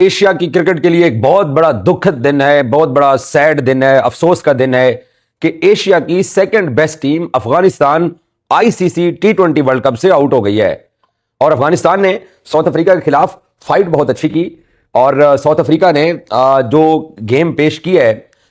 Asia की cricket के लिए एक बहुत बड़ा दुखद दिन है, बहुत बड़ा सैड दिन है, अफसोस का दिन है कि एशिया की second best team Afghanistan ICC टी20 वर्ल्ड कप से आउट हो गई है। और अफगानिस्तान ने साउथ अफ्रीका के खिलाफ फाइट बहुत अच्छी की और साउथ अफ्रीका ने जो गेम पेश की है,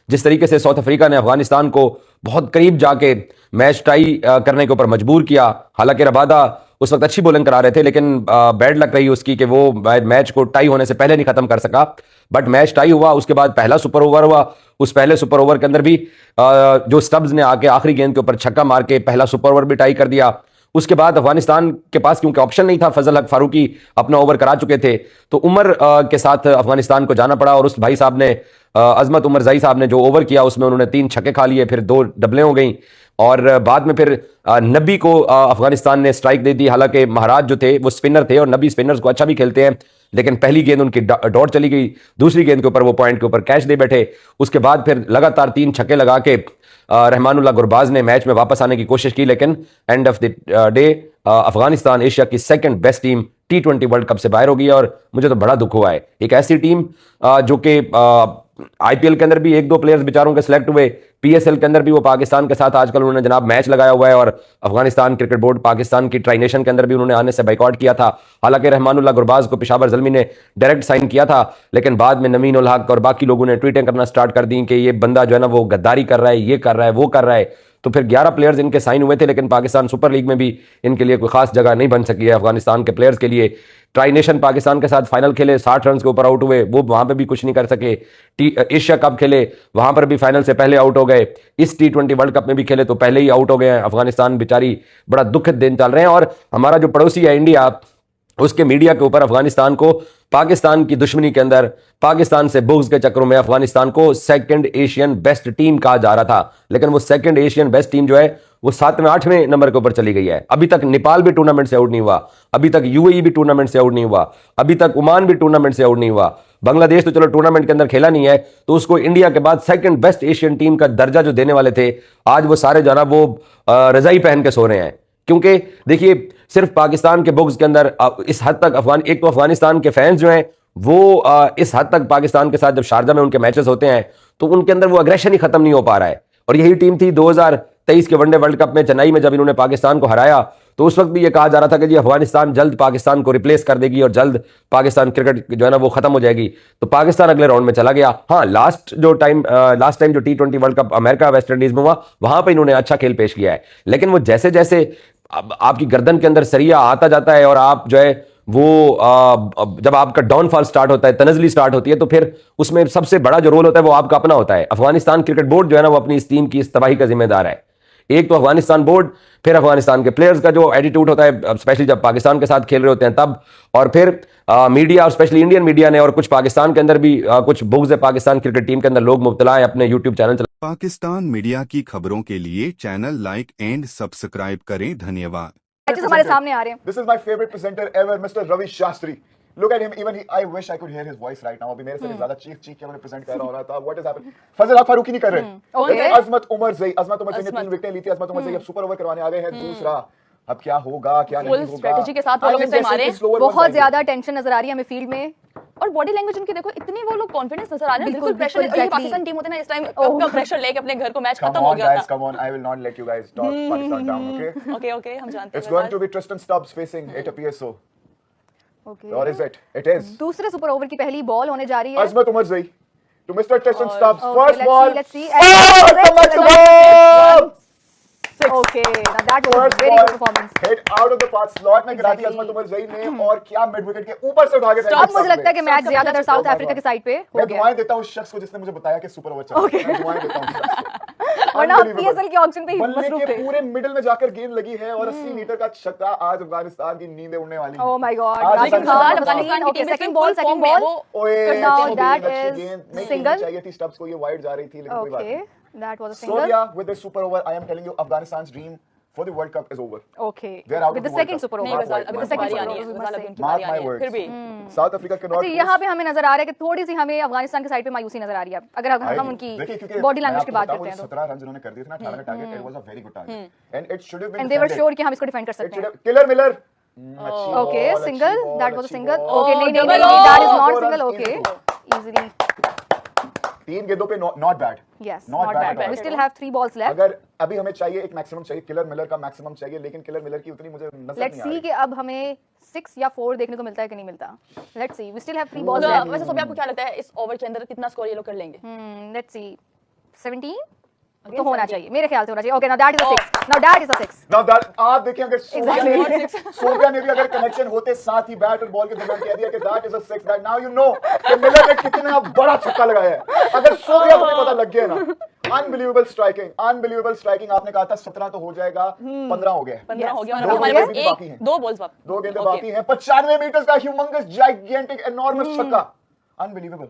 जिस तरीके से साउथ अफ्रीका ने अफगानिस्तान को बहुत करीब जाके मैच टाई करने के ऊपर मजबूर किया। हालांकि रबादा उस वक्त अच्छी बॉलिंग करा रहे थे, लेकिन बैड लक रही उसकी कि वो मैच को टाई होने से पहले नहीं खत्म कर सका। बट मैच टाई हुआ, उसके बाद पहला सुपर ओवर हुआ। उस पहले सुपर ओवर के अंदर भी जो स्टब्स ने आके आखिरी गेंद के ऊपर छक्का मार के पहला सुपर ओवर भी टाई कर दिया। उसके बाद अफगानिस्तान के पास क्योंकि ऑप्शन नहीं था, फजल हक फारूकी अपना ओवर करा चुके थे, तो उमर के साथ अफगानिस्तान को जाना पड़ा। और उस भाई साहब ने, अजमत उमर जई साहब ने जो ओवर किया उसमें उन्होंने 3 छक्के खा लिए, फिर 2 डबलें हो गई और बाद में फिर नबी को अफगानिस्तान ने स्ट्राइक दे दी। हालांकि महाराज जो थे वो स्पिनर थे और नबी स्पिनर्स को अच्छा भी खेलते हैं, लेकिन पहली गेंद उनकी डॉट चली गई, दूसरी गेंद के ऊपर वो पॉइंट के ऊपर कैच दे बैठे। उसके बाद फिर लगातार 3 छक्के लगा के रहमानुल्लाह गुरबाज ने मैच में वापस आने की कोशिश की, लेकिन end of the day Afghanistan Asia की सेकंड बेस्ट टीम टी20 वर्ल्ड कप से बाहर हो गई है। और मुझे तो बड़ा दुख हुआ है। एक ऐसी टीम जो कि आईपीएल के अंदर भी 1-2 प्लेयर्स बेचारों के सिलेक्ट हुए, पीएसएल के अंदर भी वो पाकिस्तान के साथ आजकल उन्होंने जनाब मैच लगाया हुआ है, और अफगानिस्तान क्रिकेट बोर्ड पाकिस्तान की ट्राई नेशन के अंदर भी उन्होंने आने से बाइकआउट किया था। हालांकि रहमानुल्लाह गुरबाज को पेशावर ज़ल्मी ने डायरेक्ट साइन किया था, लेकिन बाद में नमीन उल हक और बाकी लोगों ने ट्वीटें करना स्टार्ट कर दी कि ये बंदा जो है ना वो गद्दारी कर रहा है, ये कर रहा है, वो कर रहा है। तो फिर 11 प्लेयर्स इनके साइन हुए थे, लेकिन पाकिस्तान सुपर लीग में भी इनके लिए कोई खास जगह नहीं बन सकी है अफगानिस्तान के प्लेयर्स के लिए। ट्राई नेशन पाकिस्तान के साथ फाइनल खेले, 60 रन के ऊपर आउट हुए, वो वहां पे भी कुछ नहीं कर सके। एशिया कप खेले, वहां पर भी फाइनल से पहले आउट हो गए। इस टी20 वर्ल्ड कप में भी खेले तो पहले ही आउट हो गए हैं। अफगानिस्तान बेचारी बड़ा दुखद दिन चल रहे हैं। और हमारा जो पड़ोसी है इंडिया, उसके मीडिया के ऊपर अफगानिस्तान को पाकिस्तान की दुश्मनी के अंदर, पाकिस्तान से बुग्ज के चक्करों में अफगानिस्तान को सेकंड एशियन बेस्ट टीम कहा जा रहा था, लेकिन वो सेकंड एशियन बेस्ट टीम जो है वो 7वें 8वें नंबर के ऊपर चली गई है। अभी तक नेपाल भी टूर्नामेंट से आउट नहीं हुआ, अभी तक यूएई भी टूर्नामेंट से आउट नहीं हुआ, अभी तक ओमान भी टूर्नामेंट से आउट नहीं हुआ। बांग्लादेश तो चलो टूर्नामेंट के अंदर खेला नहीं है, तो उसको इंडिया के बाद सेकंड बेस्ट एशियन टीम का दर्जा जो देने वाले थे, आज वो सारे जाना वो रजाई पहन के सो रहे हैं। क्योंकि देखिए, सिर्फ पाकिस्तान के बुक्स के अंदर इस हद तक एक तो अफगानिस्तान के फैंस जो हैं वो इस हद तक पाकिस्तान के साथ जब शारजा में उनके मैचेस होते हैं तो उनके अंदर वो अग्रेशन ही खत्म नहीं हो पा रहा है। और यही टीम थी 2023 के वनडे वर्ल्ड कप में चेन्नई में, जब इन्होंने पाकिस्तान को हराया तो उस वक्त भी ये कहा जा रहा था कि जी अफगानिस्तान जल्द पाकिस्तान को रिप्लेस कर देगी और जल्द पाकिस्तान क्रिकेट जो है ना वो खत्म हो जाएगी। तो पाकिस्तान अगले राउंड में चला गया। हाँ, लास्ट टाइम जो टी20 world cup America West Indies में हुआ, वहां पर इन्होंने अच्छा खेल पेश किया है, लेकिन वो जैसे जैसे आपकी गर्दन के अंदर सरिया आता जाता है और आप जो है वो जब आपका डाउनफॉल स्टार्ट होता है, तनजली स्टार्ट होती है, तो फिर उसमें सबसे बड़ा जो रोल होता है वो आपका अपना होता है। अफगानिस्तान क्रिकेट बोर्ड जो है ना वो अपनी इस टीम की इस तबाही का जिम्मेदार है। एक तो अफगानिस्तान बोर्ड, फिर अफगानिस्तान के प्लेयर्स का जो एटीट्यूड होता है, स्पेशली जब पाकिस्तान के साथ खेल रहे होते हैं तब, और फिर मीडिया और स्पेशली इंडियन मीडिया ने, और कुछ पाकिस्तान के अंदर भी कुछ बुग्ज है पाकिस्तान क्रिकेट टीम के अंदर, लोग मुब्तला है अपने यूट्यूब चैनल। पाकिस्तान मीडिया की खबरों के लिए चैनल लाइक एंड सब्सक्राइब करें। धन्यवाद। हमारे सामने आ रहे हैं। This is my favorite presenter ever, Mr. Ravi Shastri. Look at him, even I wish I could hear his voice right now. अभी मेरे से ज़्यादा चीख के मुझे प्रेजेंट कर रहा हो रहा था। What is happening? फजल हक फारूकी नहीं कर रहे। Okay. अजमत उमर जई ने 3 विकेटें ली थी। अजमत उमर जई अब सुपर ओवर करवाने आ गए हैं। दूसरा, अब क्या होगा, क्या नहीं होगा। स्ट्रेटजी के साथ वो लोग इस टाइम आ रहे हैं। बहुत ज्यादा टेंशन नजर आ रही है हमें फील्ड में, और बॉडी लैंग्वेज उनकी देखो, इतनी वो लोग कॉन्फिडेंस नजर आ रहे हैं, बिल्कुल प्रेशर। ये पाकिस्तान टीम होते ना इस टाइम का प्रेशर लेके अपने घर को मैच खत्म हो गया था। Come on, I will not let you guys talk Pakistan down, okay? Okay, हम जानते हैं। It's going to be Tristan Stubbs facing, it appears so. Okay. Or is it? It is. दूसरे सुपर ओवर की पहली ball होने जा रही है। Azmat Umar Zai to Mr. Tristan Stubbs. Okay, First ball. let's see. Oh, come back to ball. Okay, now that was a very good performance. Hit out of the park, slot में करा दी अजमत उमर जई ने, और क्या mid wicket के ऊपर से उठा के अब मुझे लगता है कि मैच ज्यादातर साउथ अफ्रीका की साइड पे हो मैं गया। दुआएं देता हूं उस शख्स को जिसने मुझे बताया कि सुपर ओवर चल रहा है। मैं दुआएं देता हूं। और ना पीएसएल के ऑक्शन पे ही मसरूफ थे। पूरे मिडिल में जाकर गेंद लगी है और 80 मीटर का छक्का। आज अफगानिस्तान की नींदें उड़ने वाली हैं। Oh my God, Rashid Khan Afghanistan की टीम में सेकंड बॉल ओए, now that is single चाहिए थी स्टब्स को, ये वाइड जा रही थी, लेकिन कोई बात नहीं। Okay, that was a single. So yeah, with this super over, I am telling you, Afghanistan's dream for the World Cup is over. Okay. They're out With of the the World second Cup. super नहीं, over. बस With the second super over. Mark my words. फिर भी South Africa cannot. अच्छा, यहाँ पे हमें नजर आ रहा है कि थोड़ी सी हमें अफगानिस्तान की साइड पे मायूसी नजर आ रही है, अगर हम उनकी बॉडी लैंग्वेज की बात करते हैं तो। 17 रन उन्होंने कर दिए थे ना, 18 का target, it was a very good target and it should have been And they were sure कि हम इसको डिफेंड कर सकते हैं। Killer Miller, Okay, single. That was a single. Oh, Okay, नहीं, double that is not four single. runs, Okay, easily. 3 गेंदों पे not bad. Yes, Not not bad bad. at all. We still have 3 balls left. अगर अभी हमें चाहिए एक maximum चाहिए, killer Miller का मैक्सिमम चाहिए, लेकिन किलर मिलर की उतनी मुझे नजर Let's नहीं आ see रही। कि अब हमें 6 या 4 देखने को मिलता है कि नहीं मिलता. Let's see. We still have 3 balls left. वैसे सोफिया आपको क्या लगता है इस ओवर के अंदर कितना स्कोर ये लोग कर लेंगे? Let's see. 17 तो होना चाहिए, मेरे ख्याल से होना चाहिए. Okay, now that is a 6. Now that is a 6. Now that आप देखिए अगर Exactly. सोफिया ने भी अगर कनेक्शन होते साथ ही बैट और बॉल के दरमियान कह दिया कि that is a 6, that now you know कि मिलर ने कितना बड़ा छक्का लगाया है। अगर सोफिया को भी पता लग गया ना, अनबिलीवेबल स्ट्राइकिंग। आपने कहा था 17 तो हो जाएगा, 15 हो गया। 15 हो गया और दो हमारे गेंदें पास भी बाकी हैं। 2 बॉल्स बाकी। 2 गेंदें बाकी हैं। 95 मीटर्स का ह्यूमंगस जाइगेंटिक एनॉर्मस छक्का, unbelievable.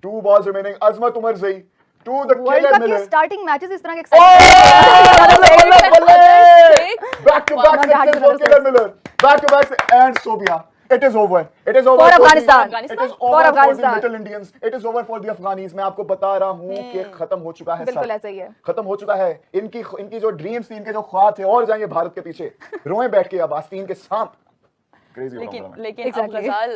2 balls remaining. Azmat Omarzai to the World killer Cup के Miller. starting matches इस तरह के Oh! exciting. Back to back sixes for Killer Miller. Back to back and Sobia. It is over. It is over For the- Afghanistan. It is For over for the Afghanistan. Little Indians. It is over for the Afghanis. मैं आपको बता रहा हूँ कि खत्म हो चुका है बिल्कुल सब। ऐसा ही है. खत्म हो चुका है। इनकी जो ड्रीम्स थी, इनके जो ख्वाब थे, और जाएंगे भारत के पीछे। रोएं बैठ के अब आस्तीन के सांप। Crazy हो रहा हूँ मैं। लेकिन अब Exactly. गजाल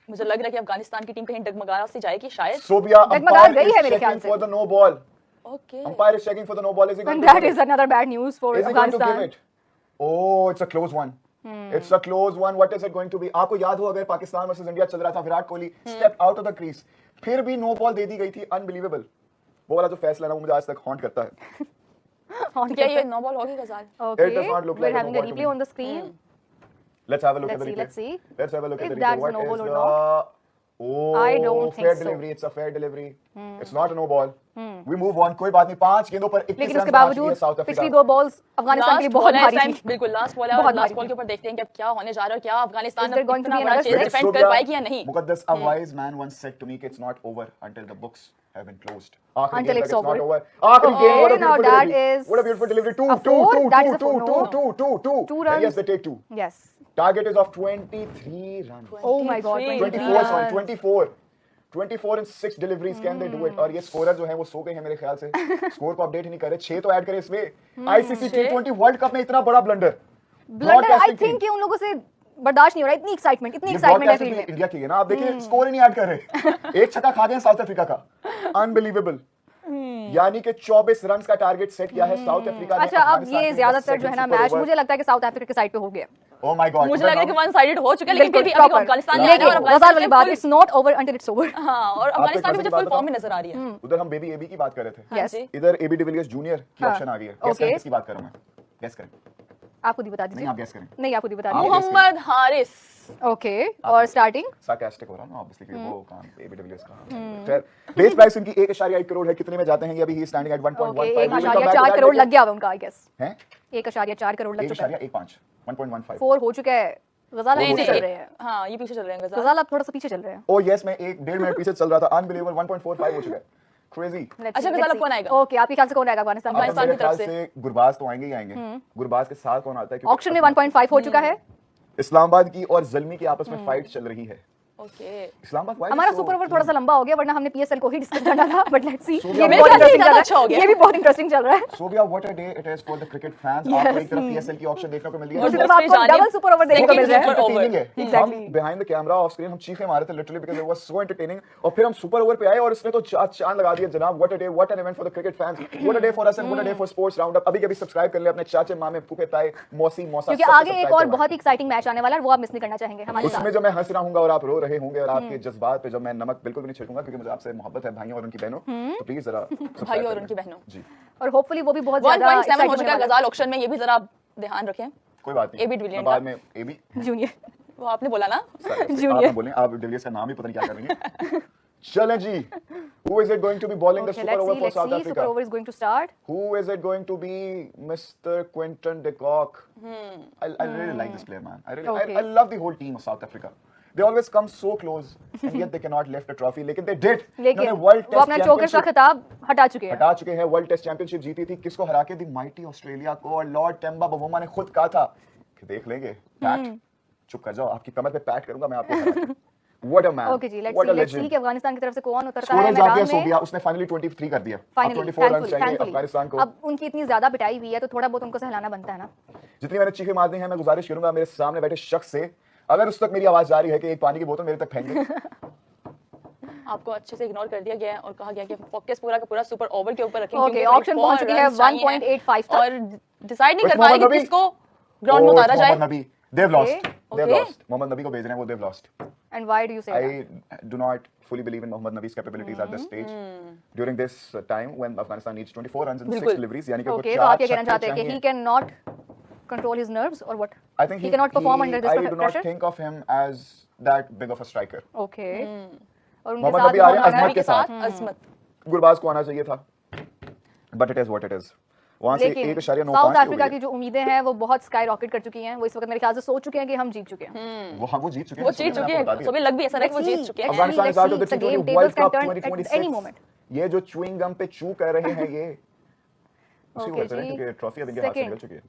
मुझे लग रहा है कि अफगानिस्तान की टीम कहीं डगमगा सी जाएगी शायद। Sobia डगमगा umpire गई है is मेरे ख्याल checking से. for the no ball. Okay. Umpire is checking for the no ball. Is he going And to that give is it? another bad news for Is he going to give Afghanistan. it? Oh, it's a close one. It's a close one. What is it going to be? आपको याद हो अगर Pakistan versus India चल रहा था, Virat Kohli step out of the crease, फिर भी no ball दे दी गई थी। अनबिलीवेबल। वो वाला जो फैसला ना, वो मुझे आज तक हॉन्ट करता है। क्या ये 9 बॉल होगी गजाल? Okay, It does not look we're like a having no a ball to replay me. on the screen. Let's have a look at the replay. Let's see. Let's have a look If at the replay. that's What no is ball or the- Oh, I don't think fair so. delivery. It's a fair delivery. It's not a no ball. We move on. कोई बात नहीं। 5 गेंदों पर 21 लेकिन run उसके बना चुकी है बावजूद साउथ पिछली अफ्रीका। 2 बॉल्स अफगानिस्तान के लिए बहुत भारी थी. बिल्कुल लास्ट बॉल है बहुत और लास्ट भारी बॉल थी. के ऊपर देखते हैं कि अब क्या होने जा रहा है और क्या Afghanistan Is there going to इतना be बड़ा another चेस six? डिफेंड कर पाएगी या नहीं? मुकद्दस, a wise man once said to me कि it's not over until the books have been closed. आखिरी Until गेंद it's तक it's not over. over. आखिरी गेंद, what a now beautiful that delivery. is What a beautiful delivery. a four. That is a four. No. Two. 2 And runs. yes, they take 2. Yes. Target is of 23 runs. Oh my God. 24, sorry, 24 and 6 deliveries. Can they do it? और ये scorer जो है वो सो गए हैं मेरे ख्याल से। स्कोर को अपडेट ही नहीं कर रहे। 6 तो ऐड करें इसमें। आईसीसी T20 वर्ल्ड कप में इतना बड़ा ब्लंडर। Blunder, I think कि उन लोगों से बर्दाश्त नहीं हो रहा. इतनी एक्साइटमेंट है फील्ड में. इंडिया की है ना, आप देखिए स्कोर ही नहीं ऐड कर रहे। एक छक्का खा गए साउथ अफ्रीका का। अनबिलीवेबल। यानी कि 24 रन का टारगेट सेट किया है साउथ अफ्रीका ने। अच्छा, अब ये ज्यादातर जो है ना मैच मुझे लगता है कि साउथ अफ्रीका के साइड पे हो गया. ओह माय गॉड, मुझे लग रहा है कि वन साइडेड हो चुका है लेकिन फिर भी बिल्कुल अभी अफगानिस्तान लेकिन और गजाल वाली बात, it's not over until it's over. हाँ, और अफगानिस्तान भी मुझे फुल फॉर्म में नजर आ रही है. उधर हम बेबी एबी की बात कर रहे थे, Yes. इधर एबी डिविलियर्स जूनियर की हाँ, ऑप्शन आ गई है. Guess okay. करें किसकी बात कर रहा हूं मैं? गेस करें. आप खुद ही बता नहीं, दीजिए. आप गेस करें. नहीं, आप खुद ही बता आप दीजिए. guess मोहम्मद हारिस. ओके, और स्टार्टिंग सार्कास्टिक हो रहा ना ऑब्वियसली, क्योंकि वो काम एबी डिविलियर्स का. खैर, बेस प्राइस उनकी 1.1 करोड़ है. कितने में जाते हैं ये? अभी ही स्टैंडिंग एट 1.15. ओके, 1.4 करोड़ लग गया उनका, आई गेस. हैं? 1.4 करोड़ लग चुका है. 1.15 1.15. 4 हो चुका है. गजाल नहीं पीछे चल नहीं रहे हैं. हाँ, ये पीछे चल रहे हैं गजाल. गजाल आप थोड़ा सा पीछे चल रहे हैं. ओह यस, मैं 1.5 मिनट पीछे चल रहा था. अनबिलीवेबल. 1.45 हो चुका है. क्रेजी. अच्छा, गजाल अब कौन आएगा? ओके, आपके ख्याल से कौन आएगा अफगानिस्तान में? अफगानिस्तान मेरे की तरफ ख्याल से गुरबाज तो आएंगे ही आएंगे. गुरबाज के साथ कौन आता है? क्योंकि ऑक्शन में 1.5 हो चुका है. इस्लामाबाद की और ज़ल्मी की आपस में फाइट चल रही है. ओके. इस्लामाबाद why हमारा so- सुपर ओवर थोड़ा सा लंबा हो गया, वरना हमने पीएसएल को ही डिस्कस करना था. बट लेट्स सी, मेरे ये भी ख्याल बहुत से इंटरेस्टिंग ज्यादा चल अच्छा रहा हो है. गया. ये भी बहुत इंटरेस्टिंग चल रहा है. Sobia, what a day it is for the cricket fans. आपको एक तरफ पीएसएल की ऑप्शन देखने को मिल रही है. दूसरी तरफ आपको डबल सुपर ओवर देखने को मिल रहा है. Entertaining है. Exactly. हम behind the camera off screen हम चीखें मारे थे literally because it was so entertaining. और फिर हम सुपर ओवर पे आए और इसने तो चांद लगा दिया जनाब. What a day, what an event for the cricket fans. What a day for us and what a day for sports round up. अभी सब्सक्राइब कर ले अपने चाचे मामे फूफे ताए मौसी मौसा, क्योंकि सबको आगे एक subscribe और करवाएं. बहुत ही एक्साइटिंग मैच आने वाला है, वो आप मिस नहीं करना चाहेंगे हमारे उसमें साथ. जो मैं हंस रहा हूंगा और आप रो रहे होंगे और आपके जज्बात पे जब मैं नमक बिल्कुल भी नहीं छिड़कूंगा, क्योंकि मुझे आपसे मोहब्बत है भाइयों और उनकी बहनों. तो प्लीज जरा भाई और उनकी बहनों. जी, और होपफुली वो भी बहुत ज्यादा 1.7 हो चुका है गजाल ऑक्शन में. ये भी जरा आप ध्यान रखें. कोई बात नहीं. AB डिविलियर्स मैं बाद का. में एबी जूनियर. वो आपने बोला ना. Junior. आप बोलें, आप डिविलियर्स का नाम ही पता नहीं क्या करेंगे. चलें जी. Who is it going to be bowling the Okay, super over for let's South see. Super Africa? over is going to start. Who is it going to be? Mr. Quinton de Kock. I really like this player, man. Okay. I love the whole team of South Africa. They always come so close, and yet they cannot lift a trophy. लेकिन they did. लेकिन इन्होंने World वो अपना Test चौके का Championship खिताब हटा चुके हैं. हटा चुके हैं. वर्ल्ड टेस्ट चैंपियनशिप जीती थी. किसको हरा के? दी माइटी ऑस्ट्रेलिया को. और लॉर्ड टेम्बा बवुमा ने खुद कहा था कि देख लेंगे. पैट, चुप कर जाओ, आपकी कमर पे पैट करूंगा मैं आपको. What a man. ओके जी, let's What a see legend. कि अफगानिस्तान की तरफ से कौन उतरता है स्कोरर जाती है मैदान में। सोबिया, उसने फाइनली 23 कर दिया। अब फाइनली 24 रन चाहिए अफगानिस्तान को। अब उनकी इतनी ज्यादा पिटाई हुई है तो थोड़ा बहुत उनको सहलाना बनता है ना। जितनी मैंने चीखें मारनी है, मैं गुजारिश करूंगा मेरे सामने बैठे शख्स से, अगर उस तक मेरी आवाज जा रही है कि एक पानी की बोतल मेरे तक फेंक दे। आपको अच्छे से इग्नोर कर दिया गया है और कहा गया कि फोकस पूरा का पूरा सुपर ओवर के ऊपर रखेंगे। ओके, क्योंकि ऑप्शन 24 पहुंच चुकी है runs चाहिए 1.85 तक। और डिसाइड नहीं But कर पा रहे मोहम्मद कि नबी- किसको ग्राउंड में उतारा जाए। मोहम्मद नबी, they've lost. They've Okay. lost. Mohammad नबी को भेज रहे हैं वो, they've lost. And why do you से I do not fully believe in Mohammad Nabi's capabilities at this stage. During this time when Afghanistan needs 24 runs in 6 बिल्कुल। deliveries, यानी कि उनको ओके, तो 4 आप ये कहना छक्के चाहते हैं कि ही चाहिए। Can not control his nerves और what? I think he cannot perform under this I do not pressure? think of him as that big of a striker. Okay, और उनके मोहम्मद साथ नबी आ रहे हैं मोहम्मद अजमत नबी के साथ। अजमत गुरबाज को आना चाहिए था, but it is what it is. वहां से लेकिन 1.9 साउथ पॉइंट अफ्रीका की जो उम्मीदें हैं वो बहुत स्काई रॉकेट कर चुकी हैं। वो इस वक्त मेरे ख्याल से सोच चुके हैं कि हम जीत चुके हैं। वो जीत चुके हैं। वो जीत चुके हैं। सो भी लग भी ऐसा रहा है कि वो जीत चुके हैं। Afghanistan Let's is out of see, the the game T20 tables World can Cup turn at 2026. any moment. ये जो च्यूइंग गम पे चू कर रहे हैं ये उसी ओके वजह से जी, क्योंकि ट्रॉफी अब इनके हाथ से निकल चुकी है।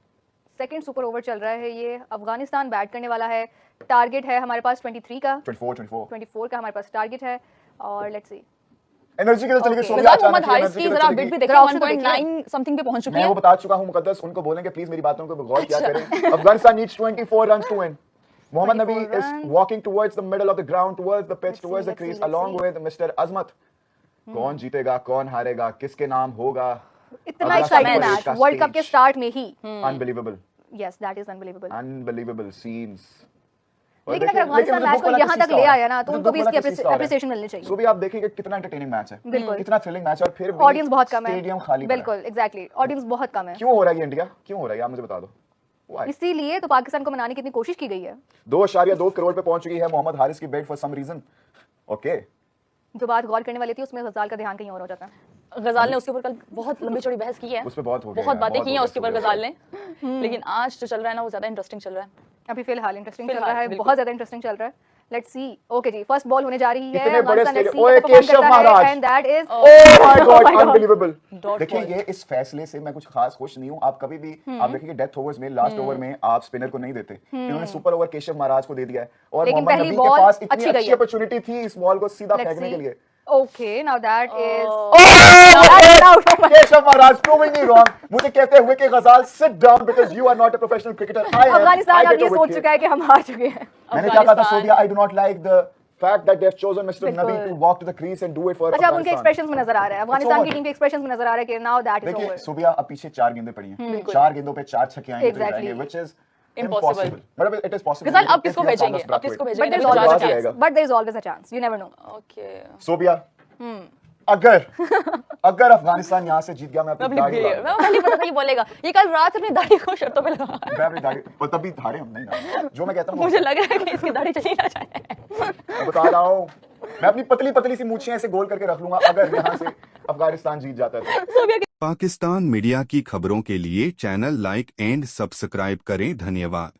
सेकंड सुपर ओवर चल रहा है। ये अफगानिस्तान बैट करने वाला है। टारगेट है हमारे पास 23 का, 24 का हमारे पास टारगेट है। और लेट्स सी, एनर्जी के लिए चली गई Okay. सोबिया, फिलहाल मोहम्मद अचानक हारिस एनर्जी की के लिए जरा चली बिट गई। भी देखिए, जरा option तो 1.9 समथिंग पे पहुंच चुकी मैं है। वो बता चुका हूं, मुकद्दस उनको बोलेंगे प्लीज मेरी बातों को गौर किया करें। Afghanistan needs 24 runs to win. Mohammad Nabi 24 is runs. walking towards the middle of the ground, towards the pitch, Let's towards see, the crease, let's along see. with Mr. Azmat. कौन जीतेगा, कौन हारेगा, किसके नाम होगा? इतना अगला एक्साइटिंग समय मैच का वर्ल्ड कप के stage. स्टार्ट में ही। Unbelievable, yes, that is unbelievable. unbelievable scenes. और लेकिन देखिए- अगर अफगानिस्तान मुझे मैच दुख को वाला यहाँ किस तक चीज़ ले का आया ना तो मुझे उनको दुख भी वाला इसकी किस चीज़ का हो रहा है? एप्रिसिएशन मिलनी चाहिए। सो भी आप देखिए कितना एंटरटेनिंग मैच है, बिल्कुल। कितना थ्रिलिंग मैच है, और फिर भी ऑडियंस बहुत कम है। स्टेडियम खाली पड़ा है। बिल्कुल, एग्जैक्टली, ऑडियंस बहुत कम है। क्यों हो रहा है ये इंडिया, क्यों हो रहा है, आप मुझे बता दो। Why? इसीलिए तो पाकिस्तान को मनाने की इतनी कोशिश की गई है। 2.2 करोड़ पे पहुंच चुकी है मोहम्मद हारिस की बेट फॉर सम रीजन। ओके, जो बात गौर करने वाली थी उसमें गजाल का ध्यान कहीं और हो जाता है। गजाल ने उसके ऊपर कल बहुत लंबी चौड़ी बहस की है, उस पे बहुत हो गया बहुत है, बातें बहुत की हो हैं गया उसके ऊपर है। गजाल ने। लेकिन आज जो चल रहा है ना वो ज्यादा इंटरेस्टिंग चल रहा है। अभी फिलहाल इंटरेस्टिंग चल फिलहाल, रहा है, बिल्कुल। बहुत ज्यादा इंटरेस्टिंग चल रहा है। Let's see. ओके जी, फर्स्ट बॉल होने जा रही है। इतने बड़े अफगानिस्तान स्टेडियम- FC ओए, का परफॉर्म केशव करता है, महाराज। and that is- Oh my God, my God. unbelievable. Dot देखिए ball. ये इस फैसले से मैं कुछ खास खुश नहीं हूँ। आप कभी भी आप देखेंगे डेथ ओवर्स में लास्ट ओवर में आप स्पिनर को नहीं देते, इन्होंने सुपर ओवर केशव महाराज को दे दिया है, और लेकिन मोहम्मद पहली नबी के बॉल पास इतनी अच्छी गई अच्छी है। अपॉर्चुनिटी थी इस बॉल को सीधा Let's फेंकने के see. लिए। Okay, now that is Keshav Maharaj proving me wrong. मुझे कहते हुए कि गजाल sit down because you are not a professional cricketer. I am. Afghanistan I अब get ये over सोच it. चुका है कि हम हार चुके हैं। मैंने क्या कहा था Afghanistan- Sobia, I do not like the fact that they have chosen Mr. बिल्कुल। Nabi to walk to the crease and do it for अच्छा, अब उनके Afghanistan. एक्सप्रेशंस में नजर आ रहा है, अफगानिस्तान over. की टीम के एक्सप्रेशंस में नजर आ रहा है कि now that is देखिए over. सोबिया, अब पीछे 4 गेंदें पड़ी हैं, 4 गेंदों पे 4 छक्के आएंगे तो Exactly. जाएंगे, which is Impossible. impossible. But it is possible. गजाल अब if किसको you have भेजेंगे, Thomas अब किसको Brathwaite. But भेजेंगे? there is अभी तो always जा a चुके हैं। chance. But there is always a chance. You never know. Okay, Sobia, अगर अफगानिस्तान यहाँ से जीत गया, मैं अपनी दाढ़ी उड़ा दूंगा। मैं पता था ये बोलेगा। ये कल रात अपनी दाढ़ी को शर्तों पे लगा। मैं अपनी दाढ़ी, और तब भी हारे हम नहीं ना, जो मैं कहता हूँ मुझे लग रहा है कि इसकी दाढ़ी चली ना जाए। मैं बता रहा हूँ, मैं अपनी पतली पतली सी मूछें ऐसे गोल करके रख लूंगा अगर यहाँ से अफगानिस्तान जीत जाता है तो। पाकिस्तान मीडिया की खबरों के लिए चैनल लाइक एंड सब्सक्राइब करें। धन्यवाद।